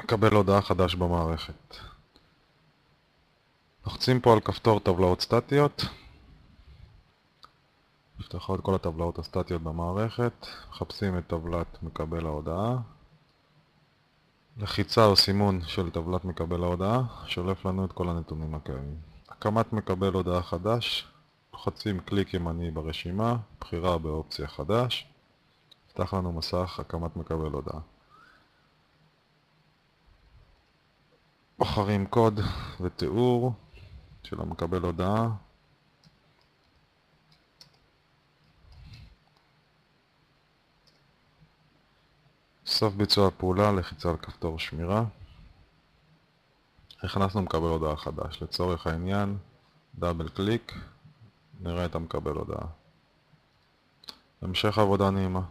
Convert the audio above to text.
מקבל הודעה חדש במערכת. לוחצים פה על כפתור טבלאות סטטיות. נפתחו את כל הטבלאות הסטטיות במערכת. מחפשים את טבלת מקבל ההודעה. לחיצה או סימון של טבלת מקבל ההודעה שולף לנו את כל הנתונים הקיימים. הקמת מקבל הודעה חדש. לוחצים קליק ימני ברשימה, בחירה באופציה חדש. יפתח לנו מסך הקמת מקבל הודעה. בוחרים קוד ותיאור של המקבל הודעה. סוף ביצוע הפעולה, לחיצה על כפתור שמירה. הכנסנו מקבל הודעה חדש. לצורך העניין, דאבל קליק, נראה את המקבל הודעה. המשך עבודה נעימה.